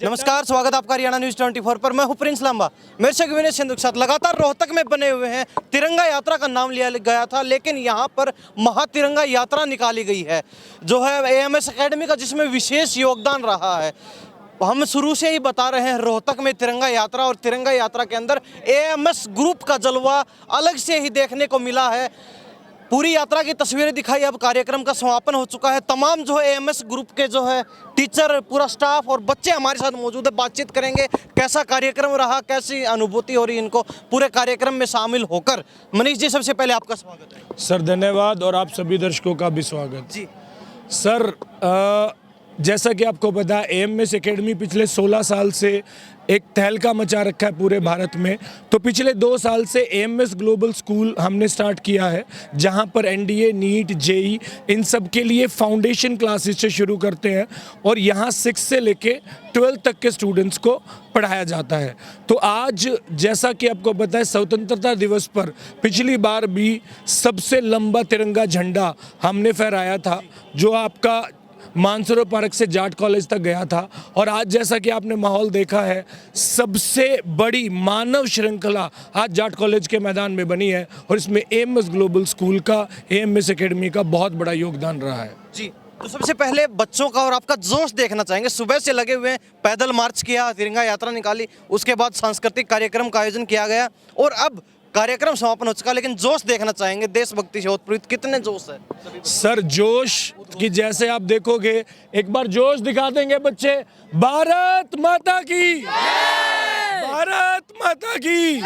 नमस्कार, स्वागत है आपका हरियाणा न्यूज़ 24 पर। मैं हूं प्रिंस लांबा। मेरे से विनय सिंधु के साथ लगातार रोहतक में बने हुए हैं। तिरंगा यात्रा का नाम लिया गया था, लेकिन यहां पर महातिरंगा यात्रा निकाली गई है जो है एएमएस एकेडमी का, जिसमें विशेष योगदान रहा है। हम शुरू से ही बता रहे हैं रोहतक में तिरंगा यात्रा, और तिरंगा यात्रा के अंदर एएमएस ग्रुप का जलवा अलग से ही देखने को मिला है। पूरी यात्रा की तस्वीरें दिखाई। अब कार्यक्रम का समापन हो चुका है। तमाम जो है एएमएस ग्रुप के जो है टीचर, पूरा स्टाफ और बच्चे हमारे साथ मौजूद है। बातचीत करेंगे कैसा कार्यक्रम रहा, कैसी अनुभूति हो रही इनको पूरे कार्यक्रम में शामिल होकर। मनीष जी, सबसे पहले आपका स्वागत है। सर धन्यवाद, और आप सभी दर्शकों का भी स्वागत जी सर। जैसा कि आपको पता है, एएमएस एकेडमी पिछले 16 साल से एक तहलका मचा रखा है पूरे भारत में। तो पिछले 2 साल से एएमएस ग्लोबल स्कूल हमने स्टार्ट किया है, जहां पर एनडीए, नीट, जेई इन सब के लिए फाउंडेशन क्लासेस से शुरू करते हैं, और यहां 6 से लेके 12 तक के स्टूडेंट्स को पढ़ाया जाता है। तो आज जैसा कि आपको पता है, स्वतंत्रता दिवस पर पिछली बार भी सबसे लंबा तिरंगा झंडा हमने फहराया था, जो आपका मानसरोवर पार्क से जाट कॉलेज तक गया था। और आज जैसा कि आपने माहौल देखा है, सबसे बड़ी मानव श्रृंखला आज जाट कॉलेज के मैदान में बनी है, और इसमें एएमएस ग्लोबल स्कूल का, एएमएस एकेडमी का बहुत बड़ा योगदान रहा है। जी, तो सबसे पहले बच्चों का और आपका जोश देखना चाहेंगे। सुबह से लगे हुए हैं, पैदल मार्च किया, तिरंगा यात्रा निकाली, उसके बाद सांस्कृतिक कार्यक्रम का आयोजन किया गया, और अब कार्यक्रम समापन हो चुका, लेकिन जोश देखना चाहेंगे। देशभक्ति से ओतप्रोत कितने जोश है सर? जोश की जैसे आप देखोगे, एक बार जोश दिखा देंगे बच्चे। भारत माता की, भारत माता की।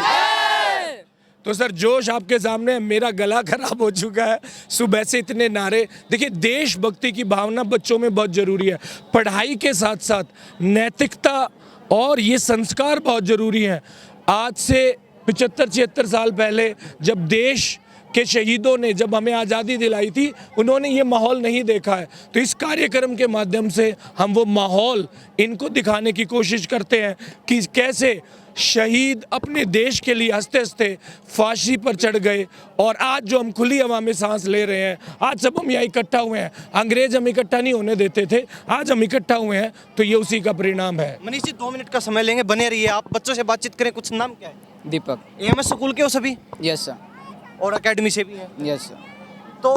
तो सर जोश आपके सामने। मेरा गला खराब हो चुका है सुबह से, इतने नारे। देखिए, देशभक्ति की भावना बच्चों में बहुत जरूरी है। पढ़ाई के साथ साथ नैतिकता और ये संस्कार बहुत जरूरी हैं। आज से 75-76 साल पहले जब देश के शहीदों ने जब हमें आज़ादी दिलाई थी, उन्होंने ये माहौल नहीं देखा है। तो इस कार्यक्रम के माध्यम से हम वो माहौल इनको दिखाने की कोशिश करते हैं कि कैसे शहीद अपने देश के लिए हंसते हंसते फांसी पर चढ़ गए, और आज जो हम खुली हवा में सांस ले रहे हैं, आज सब हम यहाँ इकट्ठा हुए हैं। अंग्रेज हम इकट्ठा नहीं होने देते थे, आज हम इकट्ठा हुए हैं, तो ये उसी का परिणाम है। मनीष जी, 2 मिनट का समय लेंगे, बने रहिए आप। बच्चों से बातचीत करें। कुछ नाम क्या है? दीपक। एएमएस स्कूल के हो सभी? Yes sir. और एकेडमी से भी हैं? Yes sir. तो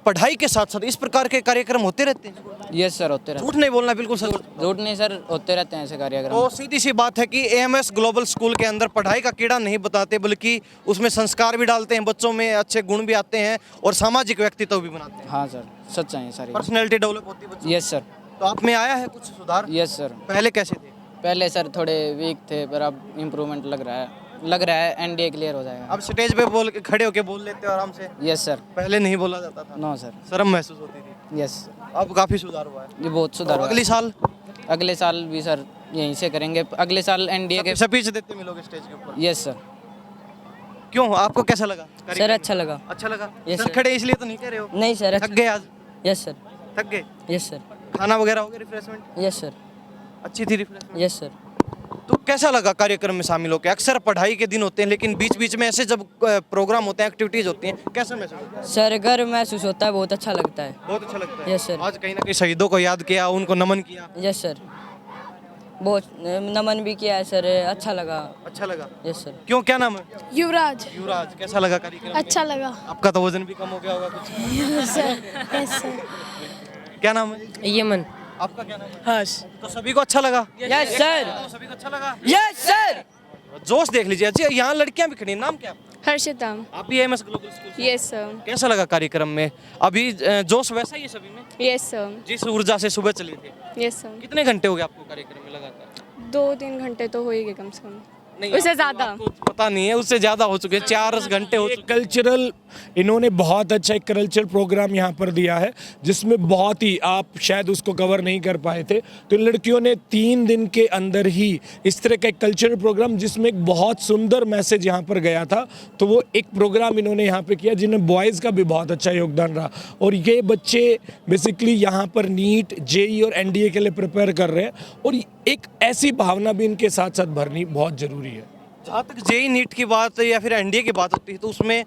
पढ़ाई के साथ साथ इस प्रकार के कार्यक्रम होते रहते हैं? यस सर, होते रहते झूठ नहीं बोलना, बिल्कुल सर। हैं। झूठ नहीं सर, होते रहते हैं ऐसे कार्यक्रम। तो सीधी सी बात है कि एएमएस ग्लोबल स्कूल के अंदर पढ़ाई का कीड़ा नहीं बताते, बल्कि उसमें संस्कार भी डालते हैं, बच्चों में अच्छे गुण भी आते हैं, और सामाजिक व्यक्तित्व भी बनाते हैं। हाँ सर, सच्चाई है सारी। पर्सनैलिटी डेवलप होती है बच्चों। Yes sir. तो आप में आया है कुछ सुधार? Yes sir. पहले कैसे थे? पहले सर थोड़े वीक थे, पर अब इम्प्रूवमेंट लग रहा है। एनडीए क्लियर हो जाएगा। अब स्टेज पे बोल के खड़े होके बोल लेते हो आराम से? Yes sir. पहले नहीं बोला जाता था? No sir. शर्म महसूस होती थी? यस। अब काफी सुधार हुआ है। ये बहुत सुधार तो हुआ है। अगले साल भी सर यहीं से करेंगे। अगले साल एनडीए के स्पीच देते मिलोगे स्टेज के ऊपर? Yes sir. क्यों, आपको कैसा लगा? सर अच्छा लगा। अच्छा लगा? Yes, sir sir. खड़े इसलिए तो नहीं कह रहे हो? नहीं सर। थक गए आज? Yes sir. थक गए? Yes sir. खाना वगैरह हो गया, रिफ्रेशमेंट यस सर। अच्छी थी रिफ्रेशमेंट? Yes sir. तो कैसा लगा कार्यक्रम में शामिल होकर? अक्सर पढ़ाई के दिन होते हैं, लेकिन बीच बीच में ऐसे जब प्रोग्राम होते हैं, एक्टिविटीज होती हैं, कैसा महसूस होता है? सर गर्व महसूस होता है, बहुत अच्छा लगता है। बहुत अच्छा लगता है। Yes sir. आज कहीं ना कहीं शहीदों को याद किया, उनको नमन किया। Yes sir. बहुत नमन भी किया है सर, अच्छा लगा। अच्छा लगा? Yes sir. क्यों, क्या नाम है? युवराज। युवराज, कैसा लगा कार्यक्रम? अच्छा लगा। आपका तो वजन भी कम हो गया होगा कुछ? सर। क्या नाम है? यमन। आपका क्या नाम है? हर्ष। तो सभी को अच्छा लगा? Yes sir. तो सभी को अच्छा लगा? Yes sir. जोश देख लीजिए। अच्छा, यहाँ लड़कियां भी खड़ी हैं, नाम क्या है? हर्षिता। आप भी एएमएस ग्लोबल स्कूल से? Yes sir. कैसा लगा कार्यक्रम में? अभी जोश वैसा ही है सभी में, यस सर। जिस ऊर्जा से सुबह चले थे? Yes sir. कितने घंटे हो गए आपको कार्यक्रम में लगातार? 2-3 घंटे तो हो ही गए कम से कम। नहीं, उससे आपको- ज्यादा। आपको पता नहीं है, उससे ज्यादा हो चुके हैं। 4 घंटे हो एक चुके कल्चरल, इन्होंने बहुत अच्छा एक कल्चरल प्रोग्राम यहाँ पर दिया है, जिसमें बहुत ही, आप शायद उसको कवर नहीं कर पाए थे, तो इन लड़कियों ने 3 दिन के अंदर ही इस तरह का एक कल्चरल प्रोग्राम, जिसमें एक बहुत सुंदर मैसेज यहाँ पर गया था, तो वो एक प्रोग्राम इन्होंने यहाँ पे किया, जिनमें बॉयज़ का भी बहुत अच्छा योगदान रहा। और ये बच्चे बेसिकली यहाँ पर नीट, जेई और एनडीए के लिए प्रिपेयर कर रहे हैं, और एक ऐसी भावना भी इनके साथ साथ भरनी बहुत ज़रूरी है। जहाँ तक जेई नीट की बात या फिर एनडीए की बात होती है, तो उसमें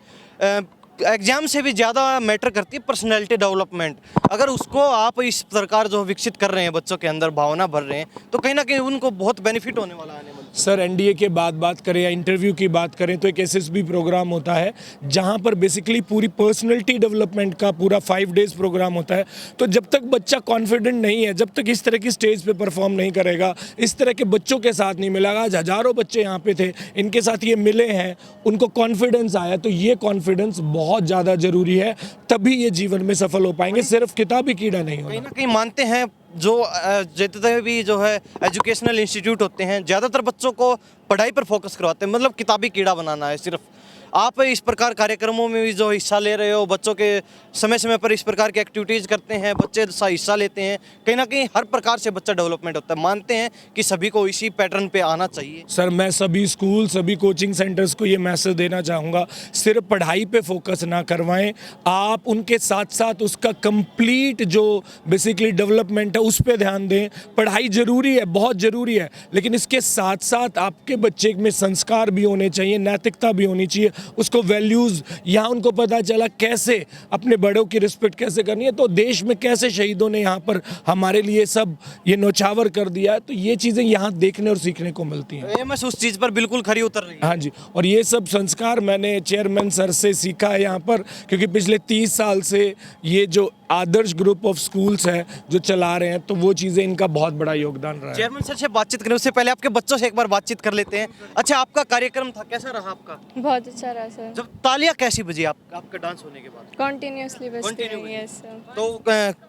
एग्जाम से भी ज़्यादा मैटर करती है पर्सनैलिटी डेवलपमेंट। अगर उसको आप इस प्रकार जो विकसित कर रहे हैं, बच्चों के अंदर भावना भर रहे हैं, तो कहीं ना कहीं उनको बहुत बेनिफिट होने वाला है आने वाले। सर एनडीए के बाद बात करें या इंटरव्यू की बात करें तो एक एसएसबी प्रोग्राम होता है जहां पर बेसिकली पूरी पर्सनैलिटी डेवलपमेंट का पूरा 5 डेज प्रोग्राम होता है। तो जब तक बच्चा कॉन्फिडेंट नहीं है, जब तक इस तरह की स्टेज पे परफॉर्म नहीं करेगा, इस तरह के बच्चों के साथ नहीं मिलेगा। आज हजारों बच्चे यहाँ पे थे, इनके साथ ये मिले हैं, उनको कॉन्फिडेंस आया। तो ये कॉन्फिडेंस बहुत ज़्यादा ज़रूरी है, तभी ये जीवन में सफल हो पाएंगे, सिर्फ किताबी कीड़ा नहीं होना। कहीं ना कहीं मानते हैं जो जितने भी जो है एजुकेशनल इंस्टीट्यूट होते हैं, ज़्यादातर बच्चों को पढ़ाई पर फोकस करवाते हैं, मतलब किताबी कीड़ा बनाना है सिर्फ। आप इस प्रकार कार्यक्रमों में भी जो हिस्सा ले रहे हो, बच्चों के समय समय पर इस प्रकार की एक्टिविटीज़ करते हैं, बच्चे हिस्सा लेते हैं, कहीं ना कहीं हर प्रकार से बच्चा डेवलपमेंट होता है। मानते हैं कि सभी को इसी पैटर्न पे आना चाहिए। सर मैं सभी स्कूल, सभी कोचिंग सेंटर्स को ये मैसेज देना चाहूँगा, सिर्फ पढ़ाई पे फोकस ना करवाएं, आप उनके साथ साथ उसका कंप्लीट जो बेसिकली डेवलपमेंट है उस पर ध्यान दें। पढ़ाई ज़रूरी है, बहुत ज़रूरी है, लेकिन इसके साथ साथ आपके बच्चे में संस्कार भी होने चाहिए, नैतिकता भी होनी चाहिए, उसको वैल्यूज़, यहाँ उनको पता चला कैसे अपने बड़ों की रिस्पेक्ट कैसे करनी है, तो देश में कैसे शहीदों ने यहाँ पर हमारे लिए सब ये नौछावर कर दिया है। तो ये चीज़ें यहाँ देखने और सीखने को मिलती हैं। एएमएस उस चीज़ पर बिल्कुल खरी उतर रही है। हाँ जी, और ये सब संस्कार मैंने चेयरमैन सर से सीखा है यहाँ पर, क्योंकि पिछले 30 साल से ये जो आदर्श ग्रुप ऑफ स्कूल्स है जो चला रहे हैं, तो वो चीज़ें इनका बहुत बड़ा योगदान रहा है। चेयरमैन सर से बातचीत करें उससे पहले आपके बच्चों से एक बार बातचीत कर लेते हैं। अच्छा, आपका कार्यक्रम था, कैसा रहा आपका? बहुत अच्छा रहा सर। जब तालियां कैसी बजी आपका डांस होने के बाद? कॉन्टिन्यूसली बजते Continue हैं। Yes sir. तो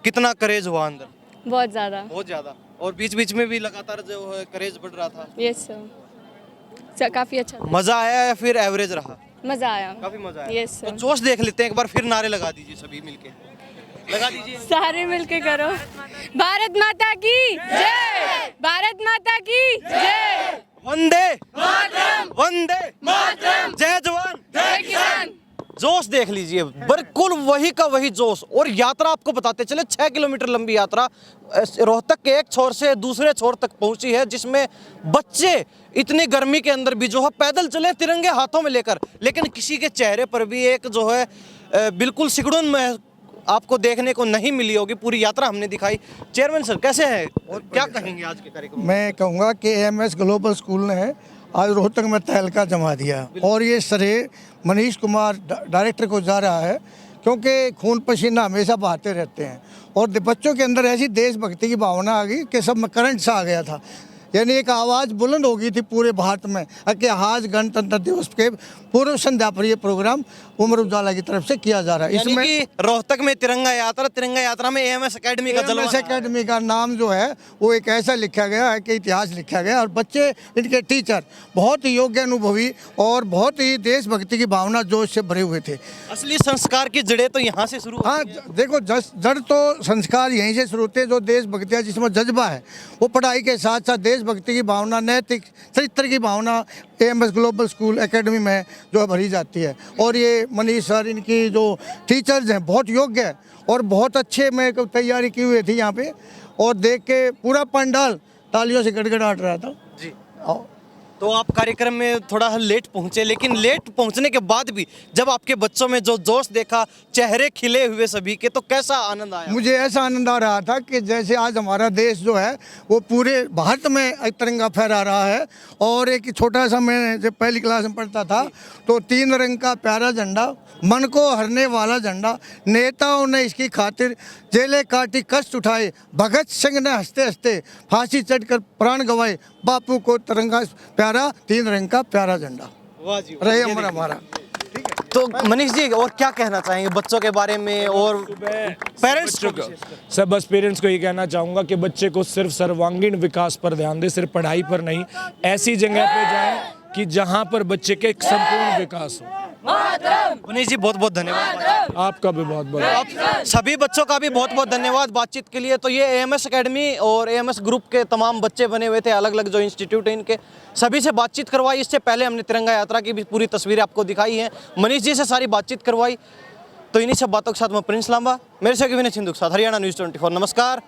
कितना करेज हुआ अंदर? बहुत ज़्यादा। बहुत ज़्यादा। और बीच बीच में भी लगातार जो है करेज बढ़ रहा था। यस सर, काफ़ी अच्छा था। मज़ा आया या फिर एवरेज रहा? मज़ा आया। काफ़ी मज़ा आया। यस तो सर। जोश देख लेते हैं एक बार, फिर नारे लगा दीजिए सभी मिलके। लगा दीजिए। सारे मिलके करो। भारत माता की जय, भारत माता की जय, वंदे वंदे जय जवान जय किसान। जोश देख लीजिए, बिल्कुल वही का वही जोश। और यात्रा आपको बताते चले, 6 किलोमीटर लंबी यात्रा रोहतक के एक छोर से दूसरे छोर तक पहुंची है, जिसमें बच्चे इतनी गर्मी के अंदर भी जो है पैदल चले तिरंगे हाथों में लेकर, लेकिन किसी के चेहरे पर भी एक जो है बिल्कुल सिकुड़न में आपको देखने को नहीं मिली होगी। पूरी यात्रा हमने दिखाई। चेयरमैन सर कैसे हैं और क्या कहेंगे आज के कार्यक्रम? मैं कहूँगा कि एएमएस ग्लोबल स्कूल ने आज रोहतक में तहलका जमा दिया, और ये श्रेय मनीष कुमार डायरेक्टर को जा रहा है, क्योंकि खून पसीना हमेशा बहाते रहते हैं, और बच्चों के अंदर ऐसी देशभक्ति की भावना आ गई कि सब में करंट सा आ गया था। यानी एक आवाज़ बुलंद हो गई थी पूरे भारत में कि आज गणतंत्र दिवस के पूर्व संध्या पर ये प्रोग्राम उमर उजाला की तरफ से किया जा रहा है। इसमें कि रोहतक में तिरंगा यात्रा में एएमएस एकेडमी का जलवा। एएमएस एकेडमी का नाम जो है वो एक ऐसा लिखा गया है कि इतिहास लिखा गया, और बच्चे, इनके टीचर बहुत ही योग्य, अनुभवी और बहुत ही देशभक्ति की भावना जोश से भरे हुए थे। असली संस्कार की जड़ें तो यहाँ से शुरू हाँ, देखो जड़ तो संस्कार यहीं से शुरू होते हैं। जो देशभक्ति जिसमें जज्बा है, वो पढ़ाई के साथ साथ देशभक्ति की भावना, नैतिक चरित्र की भावना एएमएस ग्लोबल स्कूल एकेडमी में जो है भरी जाती है। और ये मनीष सर, इनकी जो टीचर्स हैं बहुत योग्य है और बहुत अच्छे मैं तैयारी की हुई थी यहाँ पे, और देख के पूरा पंडाल तालियों से गड़गड़ाहट रहा था जी। और तो आप कार्यक्रम में थोड़ा लेट पहुंचे, लेकिन लेट पहुंचने के बाद भी जब आपके बच्चों में जो जोश देखा, चेहरे खिले हुए सभी के, तो कैसा आनंद आया? मुझे ऐसा आनंद आ रहा था कि जैसे आज हमारा देश जो है वो पूरे भारत में एक तिरंगा फहरा रहा है। और एक छोटा सा, मैं जब पहली क्लास में पढ़ता था तो 3 रंग का प्यारा झंडा, मन को हरने वाला झंडा, नेताओं ने इसकी खातिर जेलें काटी, कष्ट उठाए, भगत सिंह ने हंसते हंसते फांसी चढ़कर प्राण गंवाए, बापू को तिरंगा प्यारा, 3 रंग का प्यारा झंडा वाह जी, रहे अमर हमारा। तो मनीष जी और क्या कहना चाहेंगे बच्चों के बारे में और पेरेंट्स को? सर बस पेरेंट्स को ये कहना चाहूँगा कि बच्चे को सिर्फ सर्वांगीण विकास पर ध्यान दे, सिर्फ पढ़ाई पर नहीं। ऐसी जगह पे जाएं कि जहाँ पर बच्चे के संपूर्ण विकास हो। मनीष जी बहुत बहुत धन्यवाद। आपका भी बहुत बहुत। आप सभी बच्चों का भी बहुत बहुत धन्यवाद बातचीत के लिए। तो ये एएमएस एकेडमी और एएमएस ग्रुप के तमाम बच्चे बने हुए थे, अलग अलग जो इंस्टीट्यूट है इनके, सभी से बातचीत करवाई। इससे पहले हमने तिरंगा यात्रा की भी पूरी तस्वीरें आपको दिखाई हैं, मनीष जी से सारी बातचीत करवाई। तो इन्हीं सब बातों के साथ मैं प्रिंस लांबा, मेरे से विनय सिंधु के साथ हरियाणा न्यूज़ 24। नमस्कार।